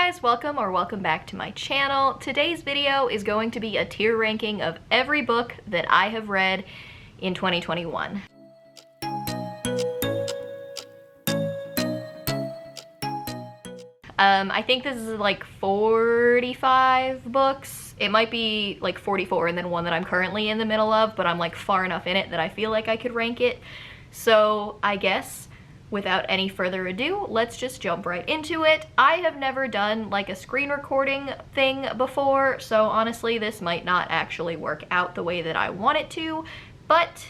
guys, welcome back to my channel. Today's video is going to be a tier ranking of every book that I have read in 2021. I think this is like 45 books. It might be like 44 and then one that I'm currently in the middle of, but I'm like far enough in it that I feel like I could rank it. So I guess without any further ado, let's just jump right into it. I have never done like a screen recording thing before, so honestly this might not actually work out the way that I want it to, but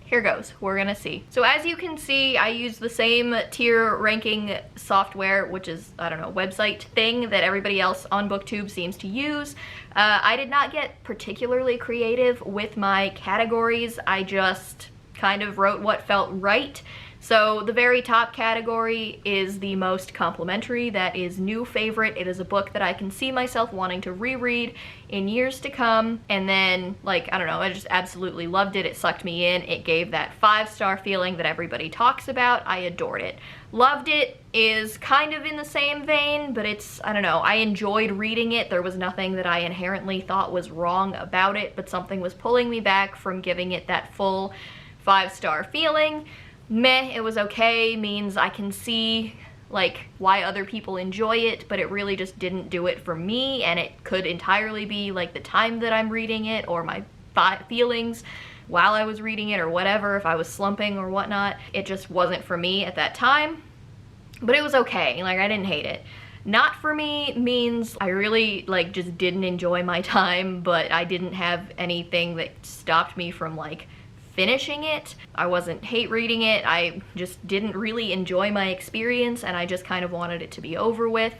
here goes. We're gonna see. So as you can see, I use the same tier ranking software, which is, I don't know, website thing that everybody else on BookTube seems to use. I did not get particularly creative with my categories. I just kind of wrote what felt right. So the very top category is the most complimentary. That is new favorite. It is a book that I can see myself wanting to reread in years to come. And then, like, I don't know, I just absolutely loved it. It sucked me in. It gave that 5-star feeling that everybody talks about. I adored it. Loved it is kind of in the same vein, but it's, I don't know, I enjoyed reading it. There was nothing that I inherently thought was wrong about it, but something was pulling me back from giving it that full 5-star feeling. Meh, it was okay means I can see like why other people enjoy it, but it really just didn't do it for me, and it could entirely be like the time that I'm reading it or my feelings while I was reading it or whatever, if I was slumping or whatnot. It just wasn't for me at that time, but it was okay. Like, I didn't hate it. Not for me means I really like just didn't enjoy my time, but I didn't have anything that stopped me from like finishing it. I wasn't hate reading it. I just didn't really enjoy my experience, and I just kind of wanted it to be over with,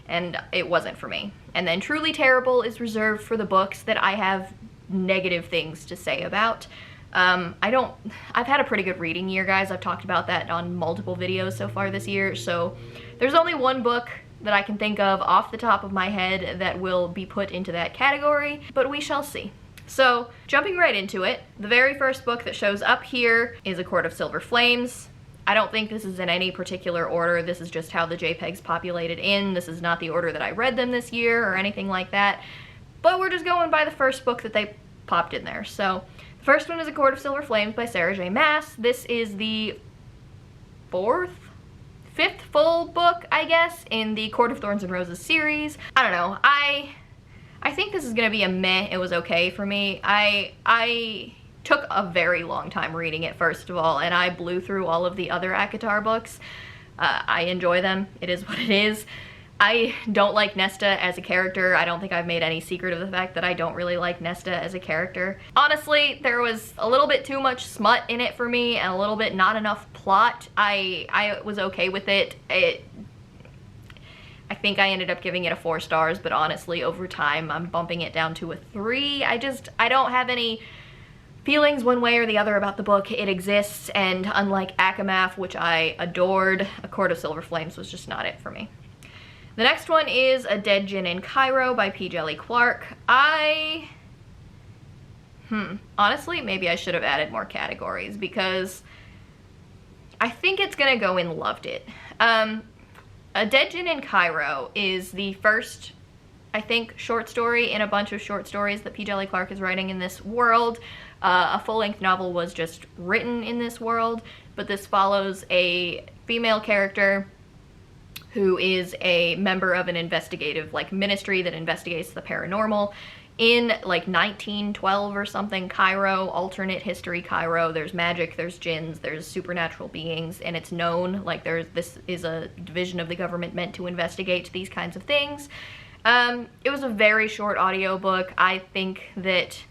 and it wasn't for me. And then Truly Terrible is reserved for the books that I have negative things to say about. I've had a pretty good reading year, guys. I've talked about that on multiple videos so far this year, so there's only one book that I can think of off the top of my head that will be put into that category, but we shall see. So, jumping right into it, the very first book that shows up here is A Court of Silver Flames. I don't think this is in any particular order. This is just how the JPEGs populated in. This is not the order that I read them this year or anything like that. But we're just going by the first book that they popped in there. So, the first one is A Court of Silver Flames by Sarah J. Maas. This is the fifth full book, I guess, in the Court of Thorns and Roses series. I don't know. I think this is gonna be a meh. It was okay for me. I took a very long time reading it, first of all, and I blew through all of the other ACOTAR books. I enjoy them. It is what it is. I don't like Nesta as a character. I don't think I've made any secret of the fact that I don't really like Nesta as a character. Honestly, there was a little bit too much smut in it for me and a little bit not enough plot. I was okay with it. I think I ended up giving it a 4 stars, but honestly, over time, I'm bumping it down to a 3. I don't have any feelings one way or the other about the book. It exists, and unlike Akamath, which I adored, A Court of Silver Flames was just not it for me. The next one is A Dead Djinn in Cairo by P. Djeli Clark. Honestly, maybe I should have added more categories, because I think it's gonna go in loved it. A Dead Djinn in Cairo is the first, I think, short story in a bunch of short stories that P. Djeli Clark is writing in this world. A full-length novel was just written in this world, but this follows a female character who is a member of an investigative like ministry that investigates the paranormal in like 1912 or something Cairo, alternate history Cairo. There's magic, there's djinns, there's supernatural beings, and it's known like this is a division of the government meant to investigate these kinds of things. It was a very short audiobook. I think that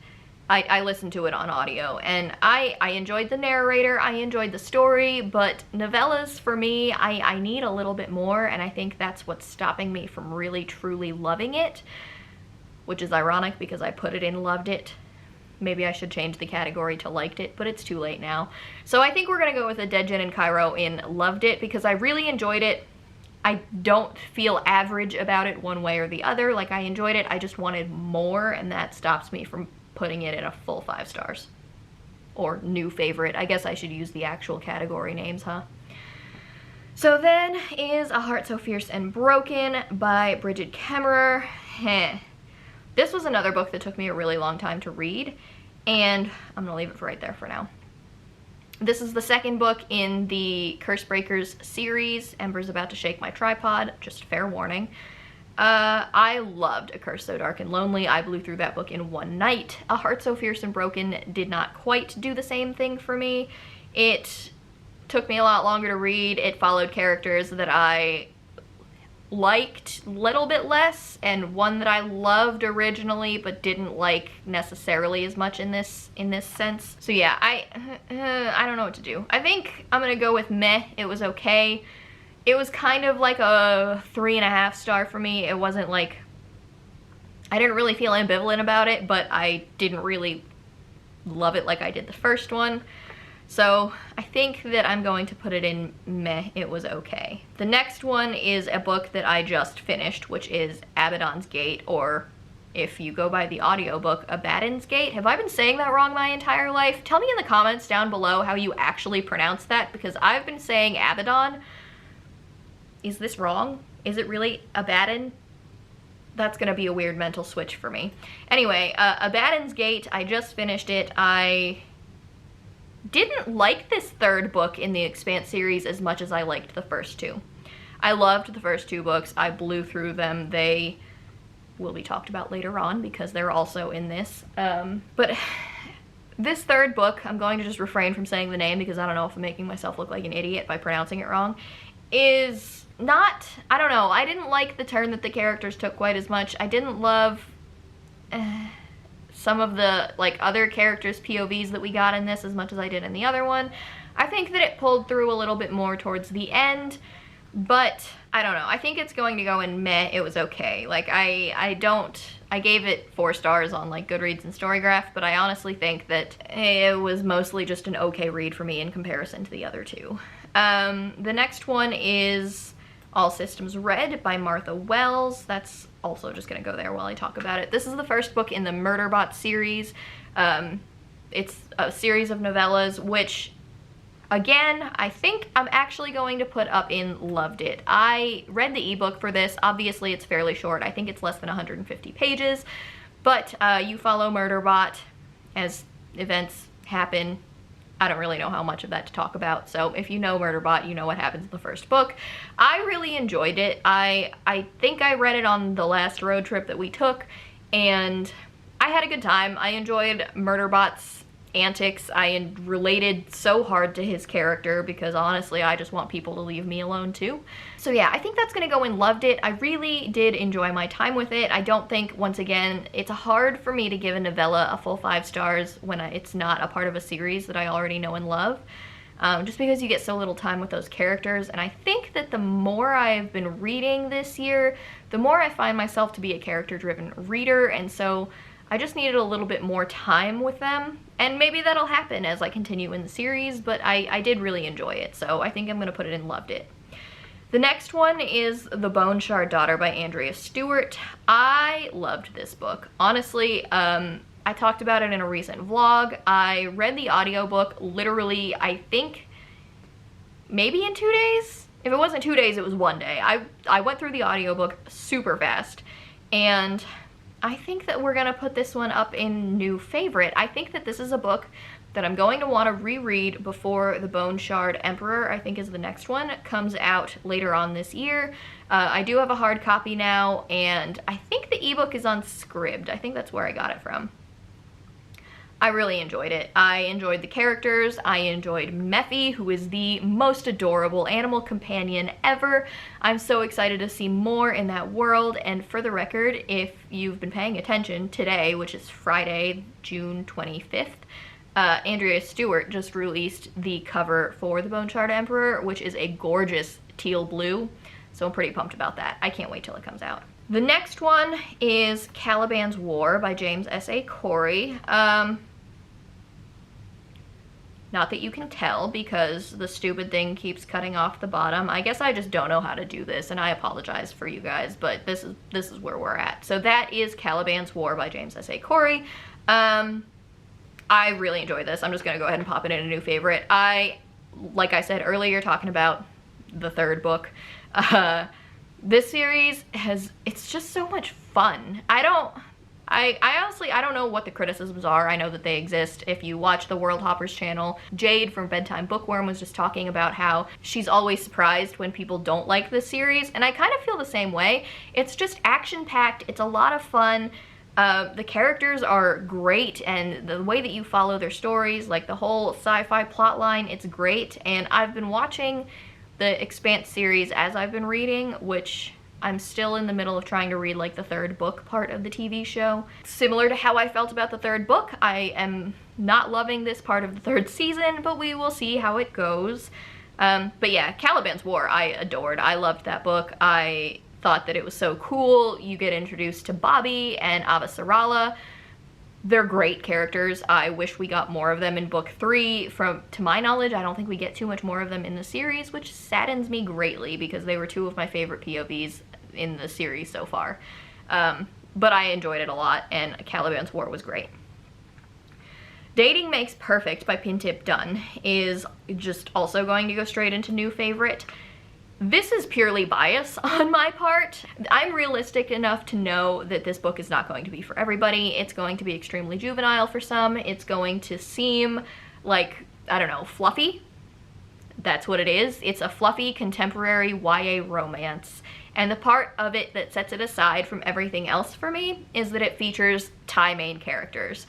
I listened to it on audio, and I enjoyed the narrator, I enjoyed the story, but novellas for me, I need a little bit more, and I think that's what's stopping me from really truly loving it, which is ironic because I put it in loved it. Maybe I should change the category to liked it, but it's too late now. So I think we're gonna go with A Dead Djinn in Cairo in loved it because I really enjoyed it. I don't feel average about it one way or the other. Like, I enjoyed it, I just wanted more, and that stops me from putting it in a full 5 stars. Or new favorite. I guess I should use the actual category names, huh? So then is A Heart So Fierce and Broken by Bridget Kemmerer. This was another book that took me a really long time to read, and I'm gonna leave it right there for now. This is the second book in the Curse Breakers series. Ember's about to shake my tripod, just fair warning. I loved A Curse So Dark and Lonely. I blew through that book in one night. A Heart So Fierce and Broken did not quite do the same thing for me. It took me a lot longer to read. It followed characters that I liked a little bit less, and one that I loved originally but didn't like necessarily as much in this sense. So yeah, I don't know what to do. I think I'm gonna go with meh. It was okay. It was kind of like a 3.5 star for me. It wasn't like, I didn't really feel ambivalent about it, but I didn't really love it like I did the first one. So I think that I'm going to put it in meh, it was okay. The next one is a book that I just finished, which is Abaddon's Gate, or if you go by the audiobook, Abaddon's Gate. Have I been saying that wrong my entire life? Tell me in the comments down below how you actually pronounce that, because I've been saying Abaddon. Is this wrong? Is it really Abaddon? That's gonna be a weird mental switch for me. Anyway, Abaddon's Gate, I just finished it. I didn't like this third book in the Expanse series as much as I liked the first two. I loved the first two books. I blew through them. They will be talked about later on because they're also in this. But this third book, I'm going to just refrain from saying the name because I don't know if I'm making myself look like an idiot by pronouncing it wrong, is not, I don't know, I didn't like the turn that the characters took quite as much. I didn't love some of the like other characters' POVs that we got in this as much as I did in the other one. I think that it pulled through a little bit more towards the end, but I don't know. I think it's going to go in meh, it was okay. Like I gave it 4 stars on like Goodreads and Storygraph, but I honestly think that it was mostly just an okay read for me in comparison to the other two. The next one is All Systems Red by Martha Wells. That's also just gonna go there while I talk about it. This is the first book in the Murderbot series. It's a series of novellas, which, again, I think I'm actually going to put up in loved it. I read the ebook for this. Obviously, it's fairly short. I think it's less than 150 pages, but you follow Murderbot as events happen. I don't really know how much of that to talk about, so if you know Murderbot, you know what happens in the first book. I really enjoyed it. I think I read it on the last road trip that we took, and I had a good time. I enjoyed Murderbot's antics. I related so hard to his character because honestly, I just want people to leave me alone too. So yeah, I think that's gonna go in loved it. I really did enjoy my time with it. I don't think, once again, it's hard for me to give a novella a full 5 stars when it's not a part of a series that I already know and love. Just because you get so little time with those characters, and I think that the more I've been reading this year, the more I find myself to be a character-driven reader, and so I just needed a little bit more time with them, and maybe that'll happen as I continue in the series, but I did really enjoy it, so I think I'm going to put it in loved it. The next one is The Bone Shard Daughter by Andrea Stewart. I loved this book. Honestly, I talked about it in a recent vlog. I read the audiobook literally, I think, maybe in 2 days? If it wasn't 2 days, it was 1 day. I went through the audiobook super fast, and I think that we're gonna put this one up in new favorite. I think that this is a book that I'm going to want to reread before The Bone Shard Emperor, I think is the next one, comes out later on this year. I do have a hard copy now, and I think the ebook is on Scribd. I think that's where I got it from. I really enjoyed it. I enjoyed the characters. I enjoyed Mephi, who is the most adorable animal companion ever. I'm so excited to see more in that world, and for the record, if you've been paying attention, today, which is Friday, June 25th, Andrea Stewart just released the cover for The Bone Shard Emperor, which is a gorgeous teal blue, so I'm pretty pumped about that. I can't wait till it comes out. The next one is Caliban's War by James S.A. Corey. Not that you can tell because the stupid thing keeps cutting off the bottom. I guess I just don't know how to do this, and I apologize for you guys, but this is where we're at. So that is Caliban's War by James S.A. Corey. I really enjoyed this. I'm just gonna go ahead and pop it in a new favorite. Like I said earlier, talking about the third book. This series it's just so much fun. I honestly, I don't know what the criticisms are. I know that they exist. If you watch the World Hoppers channel, Jade from Bedtime Bookworm was just talking about how she's always surprised when people don't like this series, and I kind of feel the same way. It's just action-packed, it's a lot of fun. The characters are great, and the way that you follow their stories, like the whole sci-fi plotline, it's great. And I've been watching the Expanse series as I've been reading, which I'm still in the middle of trying to read like the third book part of the TV show. Similar to how I felt about the third book, I am not loving this part of the third season, but we will see how it goes. But yeah, Caliban's War I adored. I loved that book. I thought that it was so cool. You get introduced to Bobby and Avasarala. They're great characters. I wish we got more of them in book 3. To my knowledge, I don't think we get too much more of them in the series, which saddens me greatly because they were 2 of my favorite POVs in the series so far. But I enjoyed it a lot, and Caliban's War was great. Dating Makes Perfect by Pintip Dunn is just also going to go straight into new favorite. This is purely bias on my part. I'm realistic enough to know that this book is not going to be for everybody. It's going to be extremely juvenile for some. It's going to seem like, I don't know, fluffy. That's what it is. It's a fluffy contemporary YA romance. And the part of it that sets it aside from everything else for me is that it features Thai main characters.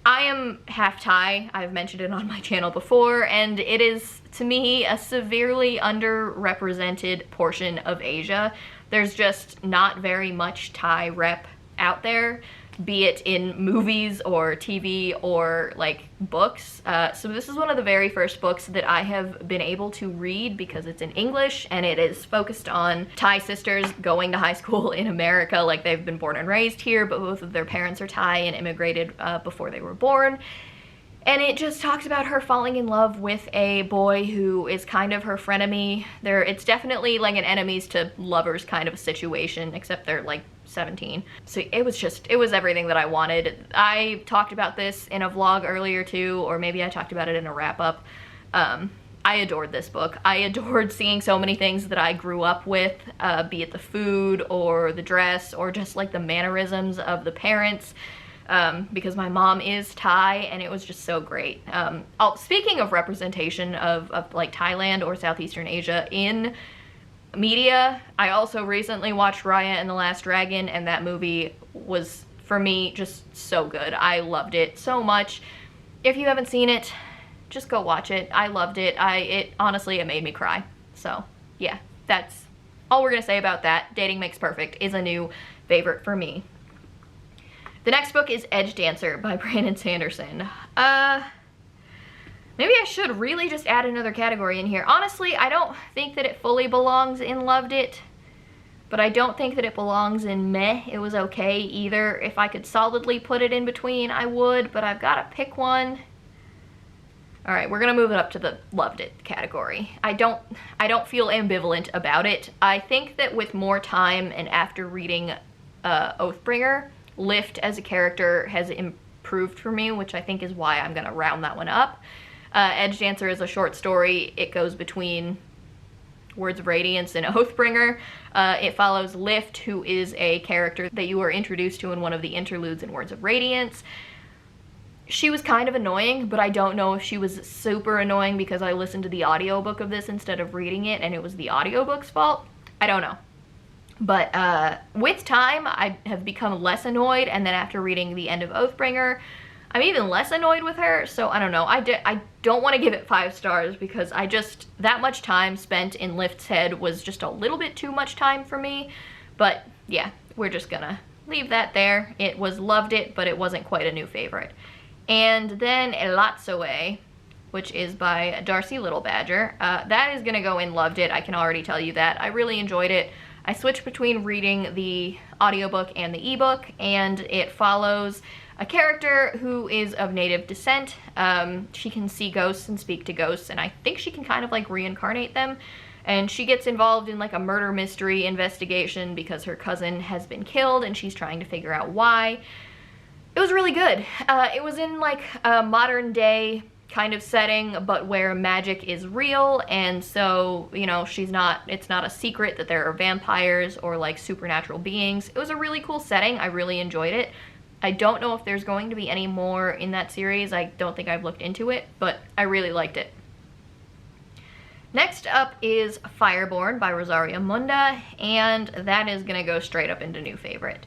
I am half Thai, I've mentioned it on my channel before, and it is, to me, a severely underrepresented portion of Asia. There's just not very much Thai rep out there, be it in movies or TV or like books. So this is one of the very first books that I have been able to read because it's in English and it is focused on Thai sisters going to high school in America. Like, they've been born and raised here, but both of their parents are Thai and immigrated before they were born. And it just talks about her falling in love with a boy who is kind of her frenemy. It's definitely like an enemies to lovers kind of a situation, except they're like 17. So it was everything that I wanted. I talked about this in a vlog earlier too, or maybe I talked about it in a wrap-up. I adored this book. I adored seeing so many things that I grew up with, be it the food or the dress or just like the mannerisms of the parents. Because my mom is Thai, and it was just so great. Speaking of representation of like Thailand or Southeastern Asia in media, I also recently watched Raya and the Last Dragon, and that movie was, for me, just so good. I loved it so much. If you haven't seen it, just go watch it. I loved it. Honestly, it made me cry. So yeah, that's all we're gonna say about that. Dating Makes Perfect is a new favorite for me. The next book is Edge Dancer by Brandon Sanderson. Maybe I should really just add another category in here. Honestly, I don't think that it fully belongs in Loved It, but I don't think that it belongs in Meh. It was okay either. If I could solidly put it in between, I would, but I've got to pick one. All right, we're gonna move it up to the Loved It category. I don't feel ambivalent about it. I think that with more time and after reading Oathbringer, Lift as a character has improved for me, which I think is why I'm gonna round that one up. Edge Dancer is a short story. It goes between Words of Radiance and Oathbringer. It follows Lift, who is a character that you are introduced to in one of the interludes in Words of Radiance. She was kind of annoying, but I don't know if she was super annoying because I listened to the audiobook of this instead of reading it and it was the audiobook's fault. I don't know. But with time, I have become less annoyed, and then after reading the end of Oathbringer, I'm even less annoyed with her. So I don't know. I don't want to give it 5 stars because that much time spent in Lift's head was just a little bit too much time for me. But yeah, we're just gonna leave that there. It was Loved It, but it wasn't quite a new favorite. And then Elatsoe, which is by Darcy Little Badger. That is gonna go in Loved It. I can already tell you that. I really enjoyed it. I switched between reading the audiobook and the ebook, and it follows a character who is of native descent. She can see ghosts and speak to ghosts, and I think she can kind of like reincarnate them. And she gets involved in like a murder mystery investigation because her cousin has been killed and she's trying to figure out why. It was really good. It was in like a modern day kind of setting, but where magic is real, and so, you know, it's not a secret that there are vampires or like supernatural beings. It was a really cool setting. I really enjoyed it. I don't know if there's going to be any more in that series. I don't think I've looked into it, but I really liked it. Next up is Fireborn by Rosaria Munda, and that is gonna go straight up into new favorite.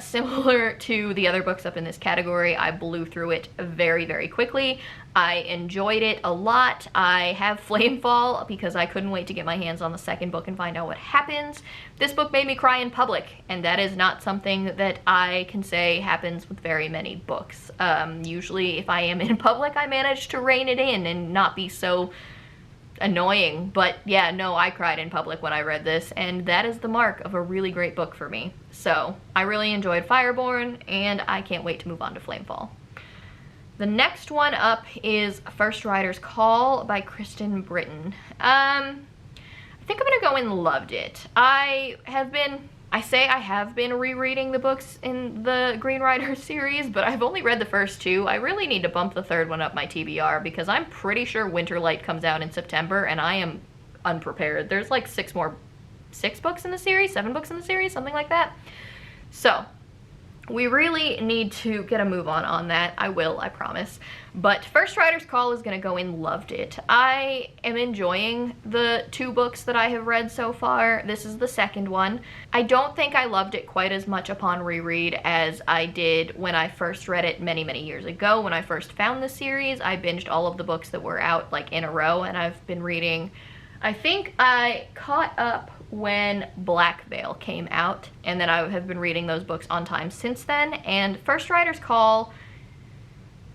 Similar to the other books up in this category, I blew through it very, very quickly. I enjoyed it a lot. I have Flamefall because I couldn't wait to get my hands on the second book and find out what happens. This book made me cry in public, and that is not something that I can say happens with very many books. Usually if I am in public, I manage to rein it in and not be so annoying, but yeah, no, I cried in public when I read this, and that is the mark of a really great book for me. So I really enjoyed Fireborn, and I can't wait to move on to Flamefall. The next one up is First Rider's Call by Kristen Britton. I think I'm gonna go and loved it. I have been rereading the books in the Green Rider series, but I've only read the first two. I really need to bump the third one up my TBR because I'm pretty sure Winterlight comes out in September and I am unprepared. There's like 6 books in the series, 7 books in the series, something like that. So we really need to get a move on that. I will, I promise. But First Rider's Call is gonna go in loved it. I am enjoying the 2 books that I have read so far. This is the second one. I don't think I loved it quite as much upon reread as I did when I first read it many, many years ago. When I first found the series, I binged all of the books that were out like in a row, and I've been reading. I think I caught up when Black Veil came out, and then I have been reading those books on time since then, and First Rider's Call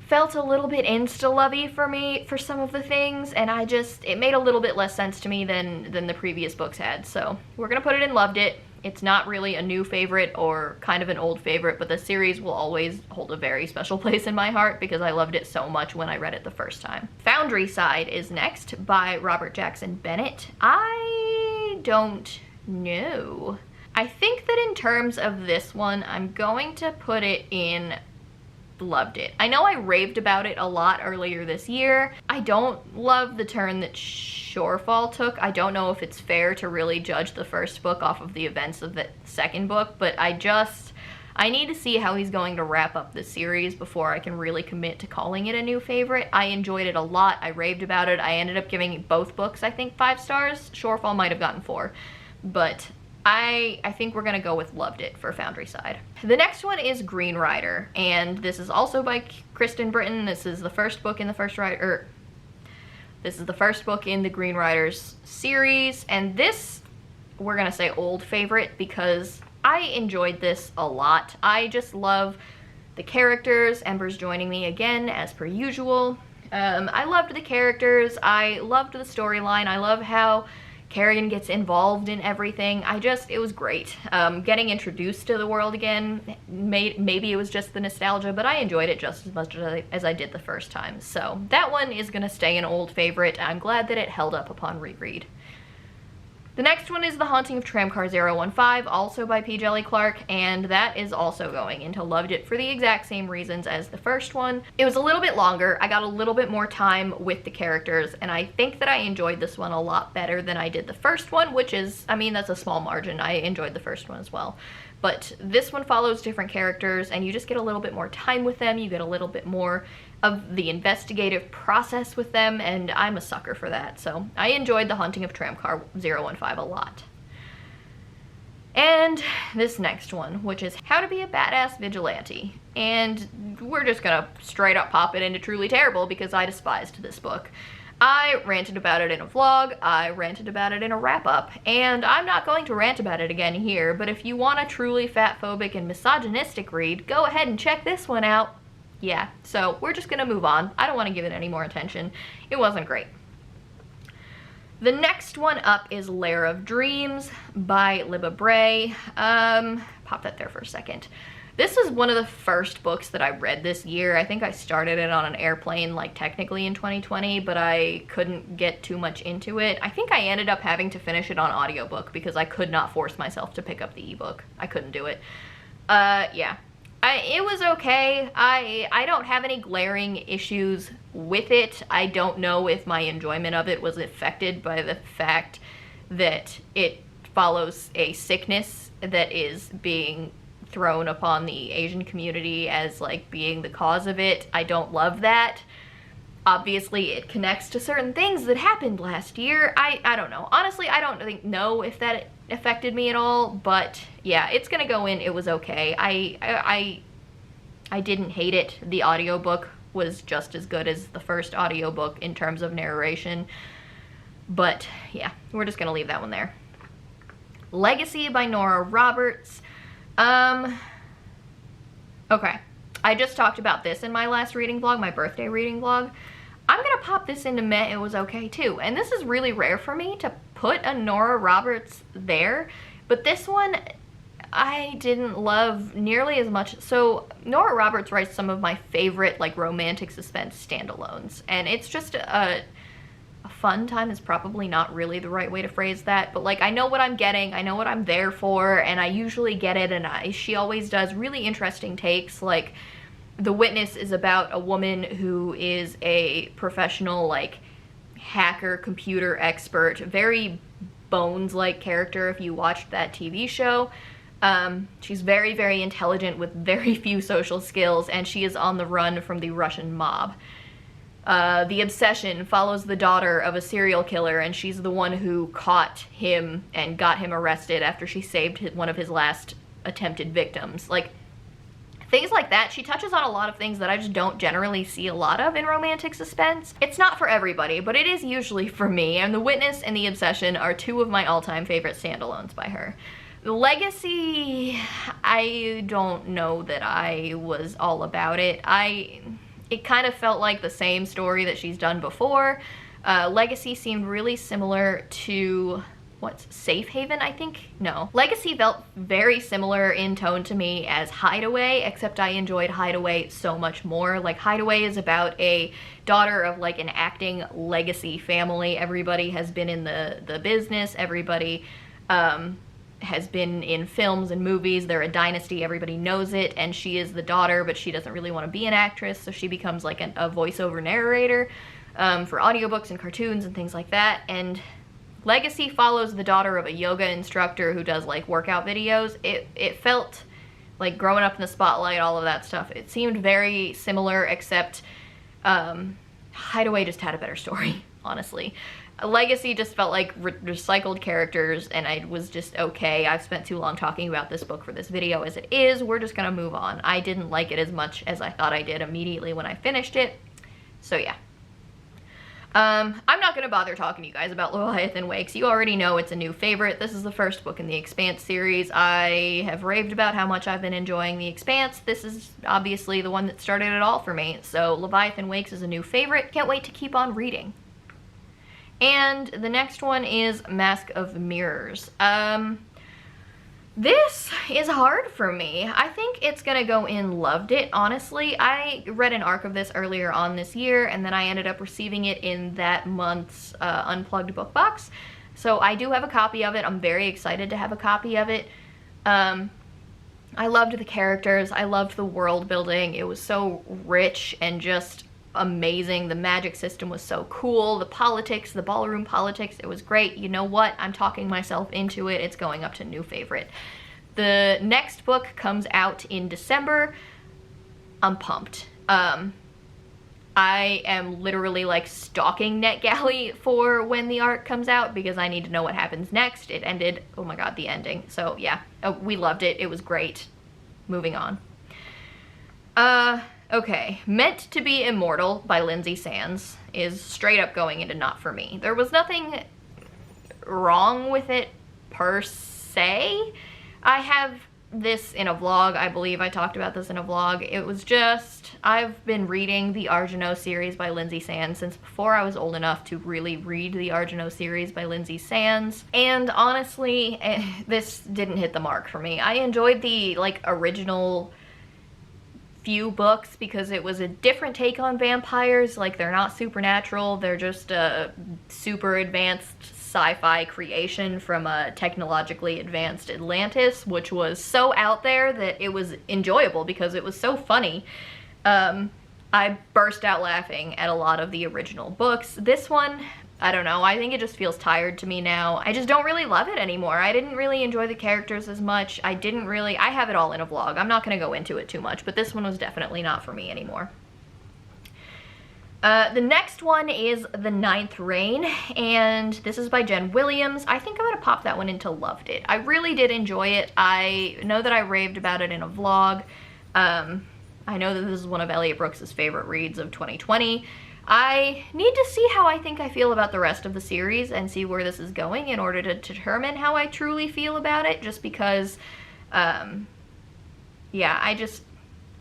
felt a little bit insta-lovey for me for some of the things, and it made a little bit less sense to me than the previous books had. So we're gonna put it in loved it. It's not really a new favorite or kind of an old favorite, but the series will always hold a very special place in my heart because I loved it so much when I read it the first time. Foundry Side is next by Robert Jackson Bennett. I don't know. I think that in terms of this one, I'm going to put it in loved it. I know I raved about it a lot earlier this year. I don't love the turn that Shorefall took. I don't know if it's fair to really judge the first book off of the events of the second book, but I need to see how he's going to wrap up the series before I can really commit to calling it a new favorite. I enjoyed it a lot. I raved about it. I ended up giving both books, I think, 5 stars. Shorefall might have gotten 4, but I think we're gonna go with loved it for Foundry Side. The next one is Green Rider, and this is also by Kristen Britton. This is the first book in the the Green Riders series, and this, we're gonna say old favorite because I enjoyed this a lot. I just love the characters. Ember's joining me again, as per usual. I loved the characters. I loved the storyline. I love how Carrion gets involved in everything. It was great. Getting introduced to the world again, maybe it was just the nostalgia, but I enjoyed it just as much as I did the first time. So that one is gonna stay an old favorite. I'm glad that it held up upon reread. The next one is The Haunting of Tramcar 015, also by P. Djeli Clark, and that is also going into loved it for the exact same reasons as the first one. It was a little bit longer. I got a little bit more time with the characters, and I think that I enjoyed this one a lot better than I did the first one, which is, I mean, that's a small margin. I enjoyed the first one as well. But this one follows different characters, and you just get a little bit more time with them. You get a little bit more of the investigative process with them, and I'm a sucker for that. So I enjoyed The Haunting of Tramcar 015 a lot. And this next one, which is How to Be a Badass Vigilante. And we're just gonna straight up pop it into Truly Terrible because I despised this book. I ranted about it in a vlog, I ranted about it in a wrap-up, and I'm not going to rant about it again here, but if you want a truly fat-phobic and misogynistic read, go ahead and check this one out. Yeah, so we're just gonna move on. I don't want to give it any more attention. It wasn't great. The next one up is Lair of Dreams by Libba Bray. Pop that there for a second. This was one of the first books that I read this year. I think I started it on an airplane, like technically in 2020, but I couldn't get too much into it. I think I ended up having to finish it on audiobook because I could not force myself to pick up the ebook. I couldn't do it. Yeah. It was okay. I don't have any glaring issues with it. I don't know if my enjoyment of it was affected by the fact that it follows a sickness that is being thrown upon the Asian community as like being the cause of it. I don't love that. Obviously, it connects to certain things that happened last year. I don't know. Honestly, I don't know if that affected me at all, but yeah, it's gonna go in. It was okay. I didn't hate it. The audiobook was just as good as the first audiobook in terms of narration. But yeah, we're just gonna leave that one there. Legacy by Nora Roberts. Okay. I just talked about this in my last reading vlog, my birthday reading vlog. I'm gonna pop this into Meh, it was okay too. And this is really rare for me to put a Nora Roberts there, but this one I didn't love nearly as much. So Nora Roberts writes some of my favorite like romantic suspense standalones, and it's just a fun time is probably not really the right way to phrase that, but like I know what I'm getting, I know what I'm there for, and I usually get it, and she always does really interesting takes. Like The Witness is about a woman who is a professional like hacker, computer expert, very Bones-like character if you watched that TV show. She's very, very intelligent with very few social skills, and she is on the run from the Russian mob. The Obsession follows the daughter of a serial killer, and she's the one who caught him and got him arrested after she saved one of his last attempted victims. Like, things like that. She touches on a lot of things that I just don't generally see a lot of in romantic suspense. It's not for everybody, but it is usually for me, and The Witness and The Obsession are two of my all-time favorite standalones by her. The Legacy, I don't know that I was all about it. It kind of felt like the same story that she's done before. Legacy seemed really similar to, what's Safe Haven, I think? No. Legacy felt very similar in tone to me as Hideaway, except I enjoyed Hideaway so much more. Like, Hideaway is about a daughter of like an acting legacy family. Everybody has been in the business. Everybody has been in films and movies. They're a dynasty, everybody knows it, and she is the daughter, but she doesn't really want to be an actress, so she becomes like a voiceover narrator for audiobooks and cartoons and things like that. And Legacy follows the daughter of a yoga instructor who does like workout videos. It felt like growing up in the spotlight, all of that stuff. It seemed very similar, except Hideaway just had a better story, honestly. Legacy just felt like recycled characters, and I was just okay. I've spent too long talking about this book for this video as it is. We're just gonna move on. I didn't like it as much as I thought I did immediately when I finished it. So yeah. I'm not gonna bother talking to you guys about Leviathan Wakes. You already know it's a new favorite. This is the first book in the Expanse series. I have raved about how much I've been enjoying the Expanse. This is obviously the one that started it all for me. So Leviathan Wakes is a new favorite. Can't wait to keep on reading. And the next one is Mask of Mirrors. This is hard for me. I think it's gonna go in Loved It, honestly. I read an arc of this earlier on this year, and then I ended up receiving it in that month's Unplugged book box. So I do have a copy of it. I'm very excited to have a copy of it. I loved the characters. I loved the world building. It was so rich and just amazing. The magic system was so cool. The politics, the ballroom politics, it was great. You know what? I'm talking myself into it. It's going up to new favorite. The next book comes out in December. I'm pumped. I am literally like stalking NetGalley for when the arc comes out because I need to know what happens next. It ended, oh my god, the ending. So yeah, we loved it. It was great. Moving on. Okay, Meant to be Immortal by Lindsay Sands is straight up going into not for me. There was nothing wrong with it per se. I have this in a vlog. I believe I talked about this in a vlog. It was just, I've been reading the Arjano series by Lindsay Sands since before I was old enough to really read the Arjano series by Lindsay Sands. And honestly, this didn't hit the mark for me. I enjoyed the like original few books because it was a different take on vampires. Like, they're not supernatural, they're just super advanced sci-fi creation from a technologically advanced Atlantis, which was so out there that it was enjoyable because it was so funny. I burst out laughing at a lot of the original books. This one, I don't know, I think it just feels tired to me now. I just don't really love it anymore. I didn't really enjoy the characters as much. I have it all in a vlog. I'm not gonna go into it too much, but this one was definitely not for me anymore. The next one is The Ninth Reign, and this is by Jen Williams. I think I'm gonna pop that one into Loved It. I really did enjoy it. I know that I raved about it in a vlog. I know that this is one of Elliot Brooks's favorite reads of 2020. I need to see how I think I feel about the rest of the series and see where this is going in order to determine how I truly feel about it, just because, yeah,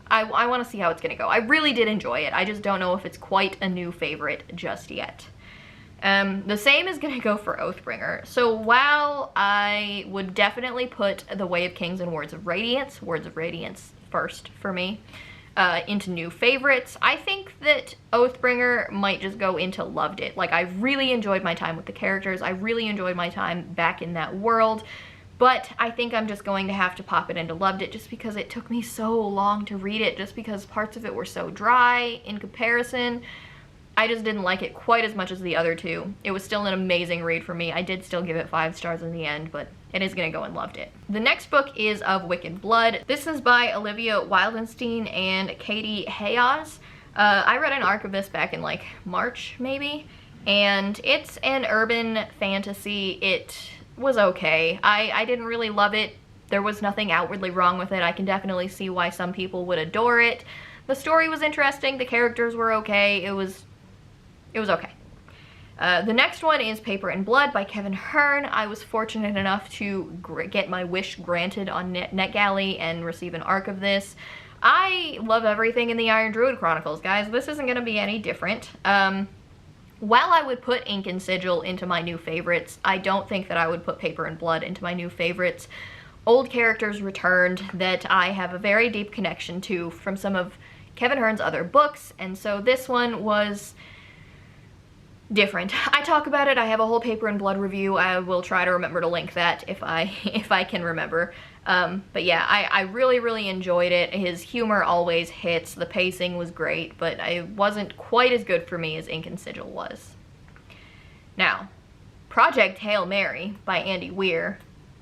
I want to see how it's going to go. I really did enjoy it. I just don't know if it's quite a new favorite just yet. The same is going to go for Oathbringer. So while I would definitely put The Way of Kings and Words of Radiance first for me, into new favorites, I think that Oathbringer might just go into Loved It. Like, I really enjoyed my time with the characters. I really enjoyed my time back in that world. But I think I'm just going to have to pop it into Loved It just because it took me so long to read it, just because parts of it were so dry in comparison. I just didn't like it quite as much as the other two. It was still an amazing read for me. I did still give it 5 stars in the end, but it is going to go in Loved It. The next book is Of Wicked Blood. This is by Olivia Wildenstein and Katie Hayes. I read an arc of this back in like March maybe, and it's an urban fantasy. It was okay. I didn't really love it. There was nothing outwardly wrong with it. I can definitely see why some people would adore it. The story was interesting. The characters were okay. It was okay. The next one is Paper and Blood by Kevin Hearn. I was fortunate enough to get my wish granted on NetGalley and receive an arc of this. I love everything in the Iron Druid Chronicles, guys. This isn't going to be any different. While I would put Ink and Sigil into my new favorites, I don't think that I would put Paper and Blood into my new favorites. Old characters returned that I have a very deep connection to from some of Kevin Hearn's other books, and so this one was different. I talk about it. I have a whole Paper and Blood review. I will try to remember to link that if I can remember. But yeah, I really enjoyed it. His humor always hits. The pacing was great, but it wasn't quite as good for me as Ink and Sigil was. Now, Project Hail Mary by Andy Weir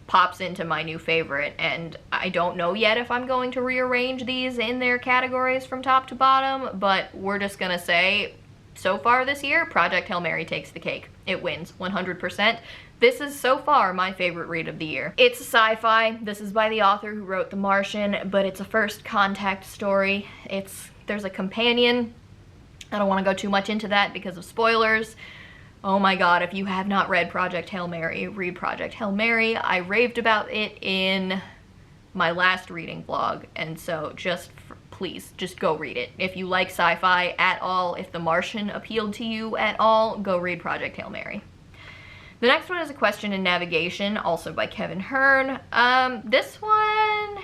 pops into my new favorite, and I don't know yet if I'm going to rearrange these in their categories from top to bottom, but we're just gonna say, so far this year, Project Hail Mary takes the cake. It wins 100%. This is so far my favorite read of the year. It's a sci-fi. This is by the author who wrote The Martian, but it's a first contact story. There's a companion. I don't want to go too much into that because of spoilers. Oh my god, if you have not read Project Hail Mary, read Project Hail Mary. I raved about it in my last reading vlog, and so please, just go read it. If you like sci-fi at all, if The Martian appealed to you at all, go read Project Hail Mary. The next one is A Question in Navigation, also by Kevin Hearn. This one,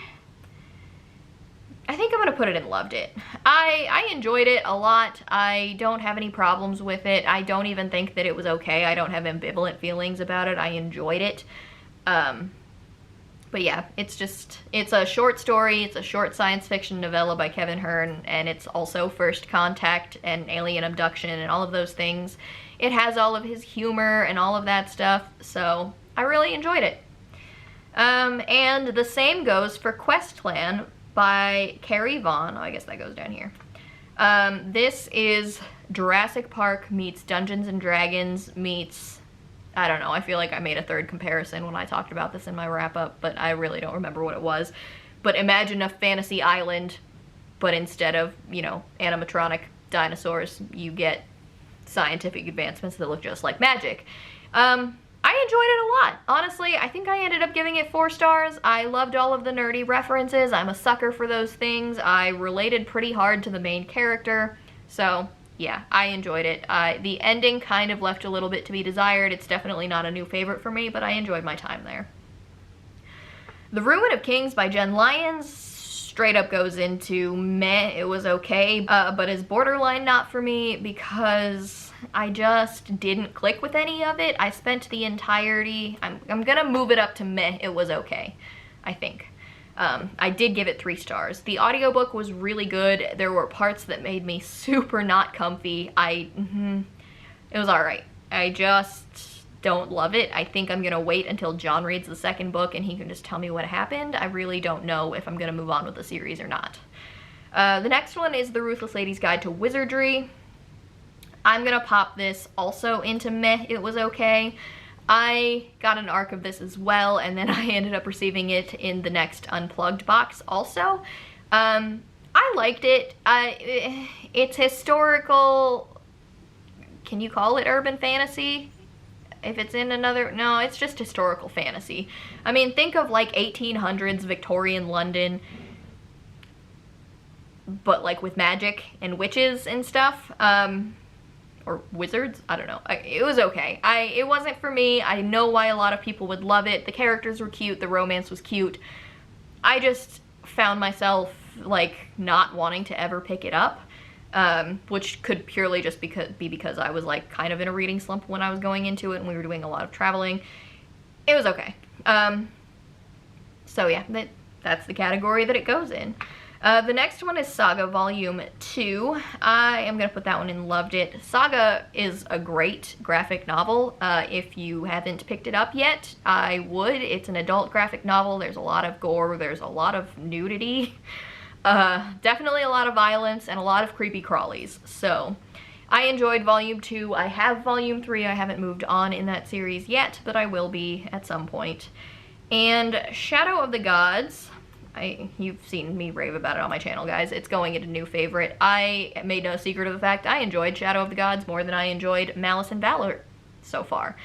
I think I'm gonna put it in Loved It. I enjoyed it a lot. I don't have any problems with it. I don't even think that it was okay. I don't have ambivalent feelings about it. I enjoyed it. But yeah, it's a short story. It's a short science fiction novella by Kevin Hearn, and it's also first contact and alien abduction and all of those things. It has all of his humor and all of that stuff, so I really enjoyed it. And the same goes for Questland by Carrie Vaughn. Oh, I guess that goes down here. This is Jurassic Park meets Dungeons and Dragons meets, I don't know, I feel like I made a third comparison when I talked about this in my wrap-up, but I really don't remember what it was. But imagine a fantasy island, but instead of, you know, animatronic dinosaurs, you get scientific advancements that look just like magic. I enjoyed it a lot. Honestly, I think I ended up giving it 4 stars. I loved all of the nerdy references. I'm a sucker for those things. I related pretty hard to the main character, so yeah, I enjoyed it. The ending kind of left a little bit to be desired. It's definitely not a new favorite for me, but I enjoyed my time there. The Ruin of Kings by Jen Lyons straight up goes into meh, it was okay, but is borderline not for me because I just didn't click with any of it. I spent the entirety, I'm gonna move it up to meh, it was okay, I think. I did give it 3 stars. The audiobook was really good. There were parts that made me super not comfy. It was alright. I just don't love it. I think I'm gonna wait until John reads the second book and he can just tell me what happened. I really don't know if I'm gonna move on with the series or not. The next one is The Ruthless Lady's Guide to Wizardry. I'm gonna pop this also into meh, it was okay. I got an arc of this as well, and then I ended up receiving it in the next Unplugged box also. I liked it. It's historical, can you call it urban fantasy? If it's in another, no, it's just historical fantasy. I mean, think of like 1800s Victorian London, but like with magic and witches and stuff. Or wizards, I don't know. It was okay. It wasn't for me. I know why a lot of people would love it. The characters were cute, the romance was cute. I just found myself like not wanting to ever pick it up, which could purely just be because I was like kind of in a reading slump when I was going into it and we were doing a lot of traveling. It was okay. So yeah, that's the category that it goes in. The next one is Saga Volume 2. I am going to put that one in loved it. Saga is a great graphic novel. If you haven't picked it up yet, I would. It's an adult graphic novel. There's a lot of gore. There's a lot of nudity. Definitely a lot of violence and a lot of creepy crawlies. So I enjoyed Volume 2. I have Volume 3. I haven't moved on in that series yet, but I will be at some point. And Shadow of the Gods. You've seen me rave about it on my channel, guys. It's going into new favorite. I made no secret of the fact I enjoyed Shadow of the Gods more than I enjoyed Malice and Valor so far.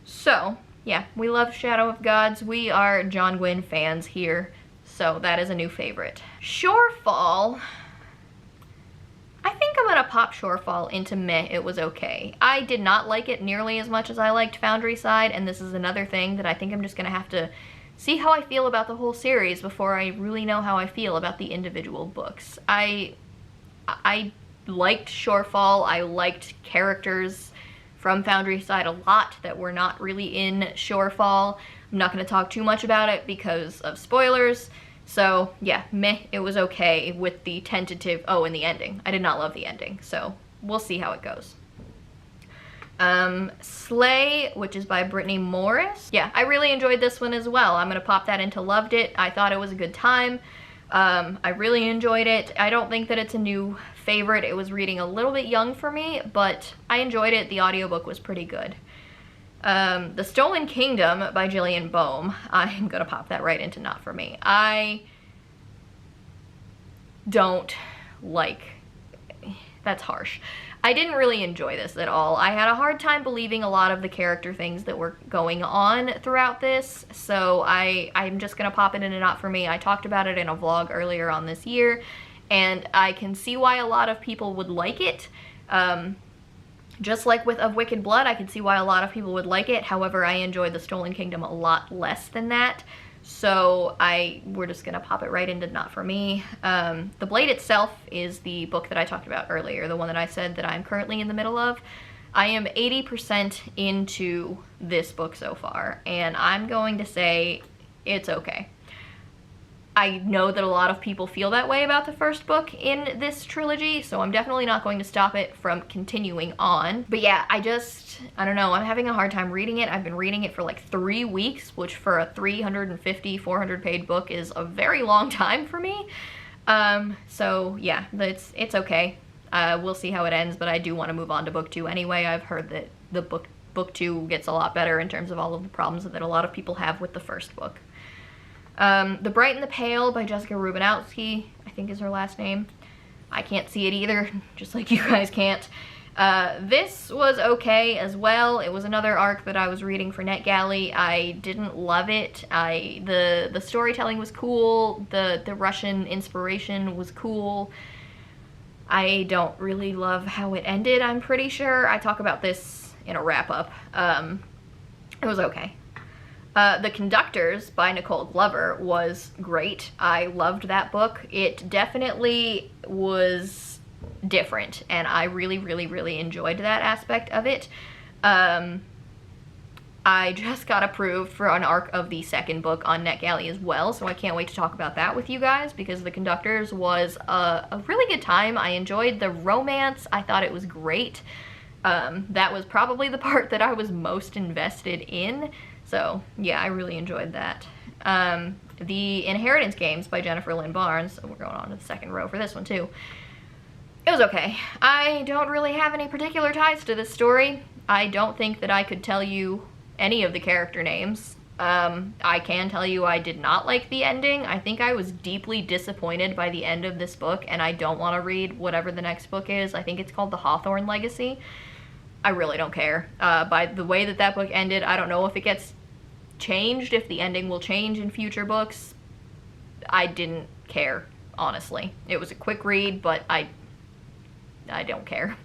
So, yeah, we love Shadow of the Gods. We are John Gwynne fans here, so that is a new favorite. Shorefall. I think I'm gonna pop Shorefall into meh, it was okay. I did not like it nearly as much as I liked Foundry Side, and this is another thing that I think I'm just gonna have to see how I feel about the whole series before I really know how I feel about the individual books. I liked Shorefall. I liked characters from Foundry Side a lot that were not really in Shorefall. I'm not going to talk too much about it because of spoilers. So yeah, meh, it was okay with the tentative, oh, and the ending. I did not love the ending, so we'll see how it goes. Slay, which is by Brittany Morris. Yeah, I really enjoyed this one as well. I'm gonna pop that into loved it. I thought it was a good time. I really enjoyed it. I don't think that it's a new favorite. It was reading a little bit young for me, but I enjoyed it. The audiobook was pretty good. The Stolen Kingdom by Gillian Boehm. I'm gonna pop that right into not for me. I don't like, that's harsh. I didn't really enjoy this at all. I had a hard time believing a lot of the character things that were going on throughout this, so I'm just gonna pop it in a not for me. I talked about it in a vlog earlier on this year, and I can see why a lot of people would like it. Just like with Of Wicked Blood, I can see why a lot of people would like it. However, I enjoyed The Stolen Kingdom a lot less than that. So we're just gonna pop it right into not for me. The Blade itself is the book that I talked about earlier, the one that I said that I'm currently in the middle of. I am 80% into this book so far, and I'm going to say it's okay. I know that a lot of people feel that way about the first book in this trilogy, so I'm definitely not going to stop it from continuing on. But yeah, I don't know, I'm having a hard time reading it. I've been reading it for like 3 weeks, which for a 350, 400 page book is a very long time for me. So yeah, it's okay. We'll see how it ends, but I do want to move on to book 2 anyway. I've heard that the book 2 gets a lot better in terms of all of the problems that a lot of people have with the first book. The Bright and the Pale by Jessica Rubinowski, I think is her last name. I can't see it either, just like you guys can't. This was okay as well. It was another arc that I was reading for NetGalley. I didn't love it. The storytelling was cool. The Russian inspiration was cool. I don't really love how it ended, I'm pretty sure. I talk about this in a wrap-up. It was okay. The Conductors by Nicole Glover was great. I loved that book. It definitely was different, and I really, really, really enjoyed that aspect of it. I just got approved for an arc of the second book on NetGalley as well, so I can't wait to talk about that with you guys, because The Conductors was a really good time. I enjoyed the romance. I thought it was great. That was probably the part that I was most invested in, so yeah, I really enjoyed that. The Inheritance Games by Jennifer Lynn Barnes, so we're going on to the second row for this one too. It was okay. I don't really have any particular ties to this story. I don't think that I could tell you any of the character names. I can tell you I did not like the ending. I think I was deeply disappointed by the end of this book, and I don't want to read whatever the next book is. I think it's called The Hawthorne Legacy. I really don't care. By the way that that book ended, I don't know if it gets changed, if the ending will change in future books. I didn't care, honestly. It was a quick read, but I don't care.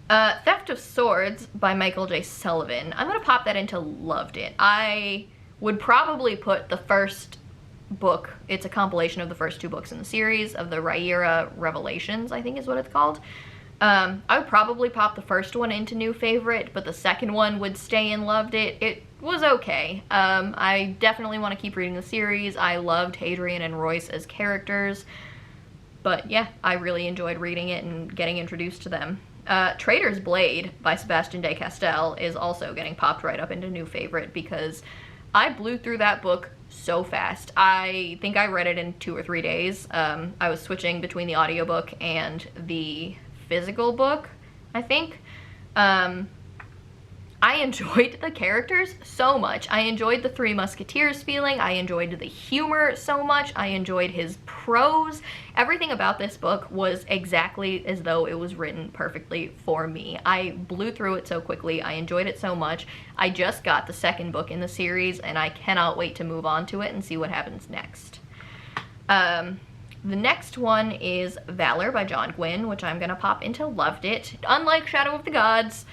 Theft of Swords by Michael J. Sullivan. I'm gonna pop that into loved it. I would probably put the first book, it's a compilation of the first two books in the series of the Rhaenyra Revelations, I think is what it's called. I would probably pop the first one into new favorite, but the second one would stay in loved it. It was okay. I definitely want to keep reading the series. I loved Hadrian and Royce as characters, but yeah, I really enjoyed reading it and getting introduced to them. Traitor's Blade by Sebastian de Castell is also getting popped right up into new favorite, because I blew through that book so fast. I think I read it in 2 or 3 days. I was switching between the audiobook and the physical book, I think. I enjoyed the characters so much. I enjoyed the Three Musketeers feeling. I enjoyed the humor so much. I enjoyed his prose. Everything about this book was exactly as though it was written perfectly for me. I blew through it so quickly. I enjoyed it so much. I just got the second book in the series, and I cannot wait to move on to it and see what happens next. The next one is Valor by John Gwynne, which I'm gonna pop into loved it. Unlike Shadow of the Gods,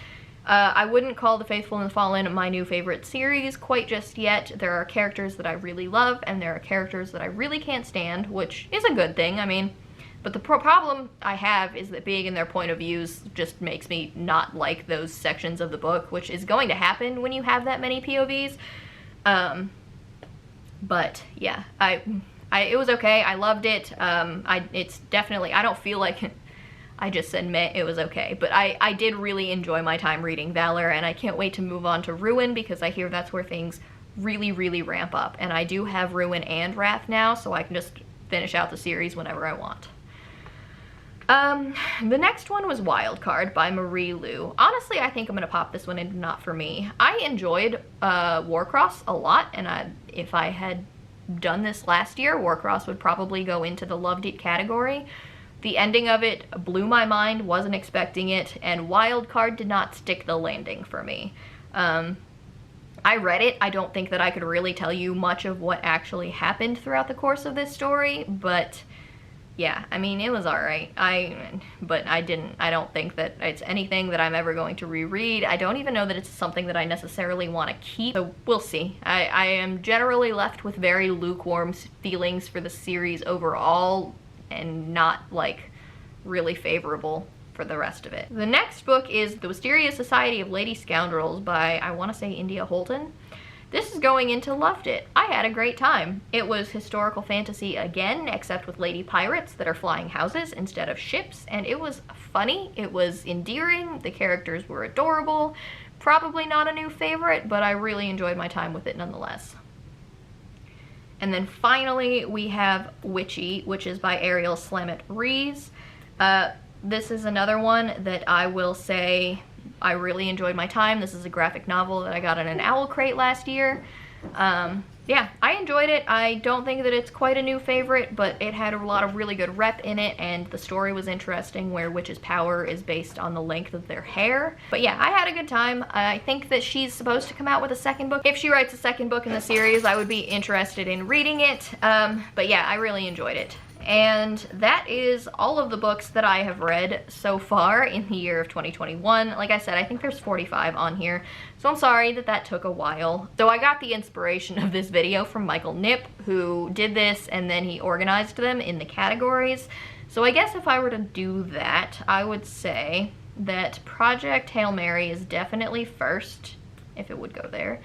I wouldn't call The Faithful and the Fallen my new favorite series quite just yet. There are characters that I really love, and there are characters that I really can't stand, which is a good thing, I mean. But the problem I have is that being in their point of views just makes me not like those sections of the book, which is going to happen when you have that many POVs. But yeah, it was okay. I loved it. It's definitely, I don't feel like I just said meh, it was okay. But I did really enjoy my time reading Valor, and I can't wait to move on to Ruin, because I hear that's where things really, really ramp up. And I do have Ruin and Wrath now, so I can just finish out the series whenever I want. The next one was Wildcard by Marie Lu. Honestly, I think I'm gonna pop this one into Not For Me. I enjoyed Warcross a lot, and if I had done this last year, Warcross would probably go into the loved it category. The ending of it blew my mind, wasn't expecting it, and Wildcard did not stick the landing for me. I read it. I don't think that I could really tell you much of what actually happened throughout the course of this story, but yeah, I mean, it was alright. But I don't think that it's anything that I'm ever going to reread. I don't even know that it's something that I necessarily want to keep, so we'll see. I am generally left with very lukewarm feelings for the series overall, and not like really favorable for the rest of it. The next book is The Wisteria Society of Lady Scoundrels by, I want to say, India Holton. This is going into loved it. I had a great time. It was historical fantasy again, except with lady pirates that are flying houses instead of ships, and it was funny, it was endearing, the characters were adorable. Probably not a new favorite, but I really enjoyed my time with it nonetheless. And then finally, we have Witchy, which is by Ariel Slamet Rees. This is another one that I will say I really enjoyed my time. This is a graphic novel that I got in an Owl Crate last year. Yeah, I enjoyed it. I don't think that it's quite a new favorite, but it had a lot of really good rep in it, and the story was interesting, where Witch's power is based on the length of their hair. But yeah, I had a good time. I think that she's supposed to come out with a second book. If she writes a second book in the series, I would be interested in reading it. But yeah, I really enjoyed it. And that is all of the books that I have read so far in the year of 2021. Like I said, I think there's 45 on here, so I'm sorry that that took a while. So I got the inspiration of this video from Michael Knipp, who did this and then he organized them in the categories. So I guess if I were to do that, I would say that Project Hail Mary is definitely first, if it would go there.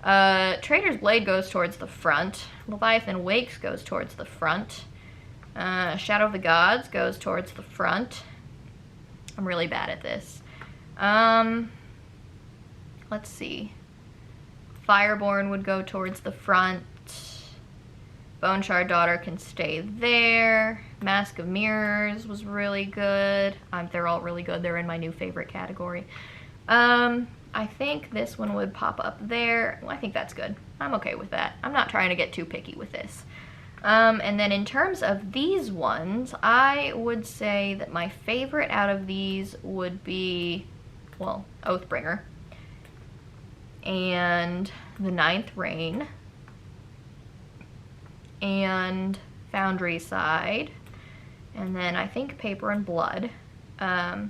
Trader's Blade goes towards the front. Leviathan Wakes goes towards the front. Shadow of the Gods goes towards the front. I'm really bad at this. Let's see. Fireborn would go towards the front. Bone Shard Daughter can stay there. Mask of Mirrors was really good. They're all really good. They're in my new favorite category. I think this one would pop up there. Well, I think that's good. I'm okay with that. I'm not trying to get too picky with this. And then in terms of these ones, I would say that my favorite out of these would be, well, Oathbringer and the Ninth Reign and Foundry Side, and then I think Paper and Blood, and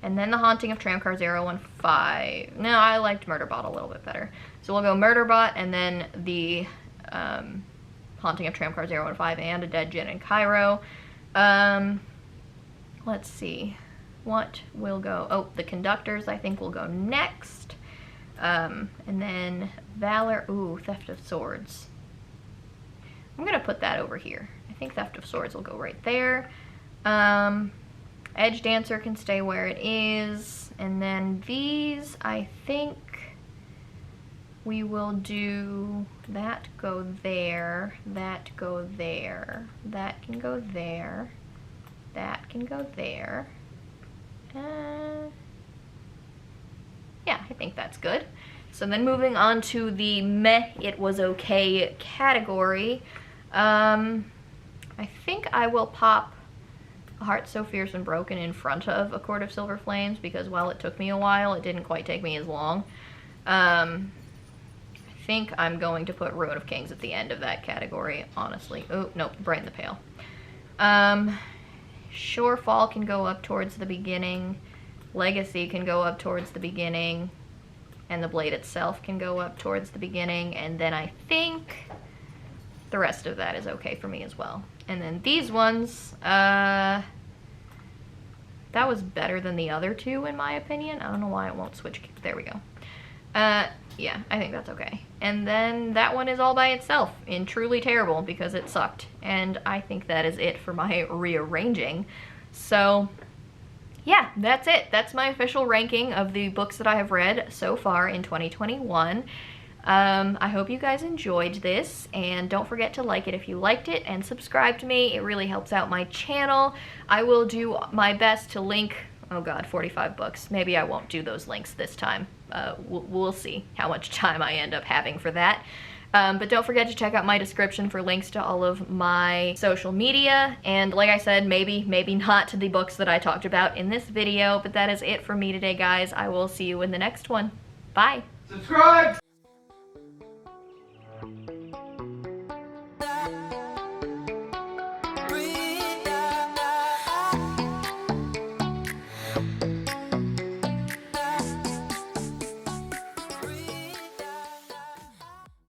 then the Haunting of Tramcar 0 and 5. No, I liked Murderbot a little bit better. So we'll go Murderbot and then the Haunting of Tramcar 0 and 5 and a Dead Jin in Cairo. Let's see. What will go? Oh, the Conductors I think will go next. And then Valor. Ooh, Theft of Swords. I'm going to put that over here. I think Theft of Swords will go right there. Edge Dancer can stay where it is. And then these, I think we will do that go there, that go there, that can go there, that can go there. Yeah, I think that's good. So then moving on to the meh, it was okay category. I think I will pop A Heart So Fierce and Broken in front of A Court of Silver Flames, because while it took me a while, it didn't quite take me as long. I think I'm going to put Ruin of Kings at the end of that category, honestly. Oh, no, Bright and the Pale. Shorefall can go up towards the beginning. Legacy can go up towards the beginning. And the Blade itself can go up towards the beginning. And then I think the rest of that is okay for me as well. And then these ones, that was better than the other two in my opinion. I don't know why it won't switch. There we go. Yeah, I think that's okay. And then that one is all by itself in Truly Terrible because it sucked. And I think that is it for my rearranging. So yeah, that's it. That's my official ranking of the books that I have read so far in 2021. I hope you guys enjoyed this, and don't forget to like it if you liked it, and subscribe to me. It really helps out my channel. I will do my best to link, oh god, 45 books. Maybe I won't do those links this time. We'll see how much time I end up having for that. But don't forget to check out my description for links to all of my social media. And like I said, maybe not the books that I talked about in this video, but that is it for me today, guys. I will see you in the next one. Bye! Subscribe!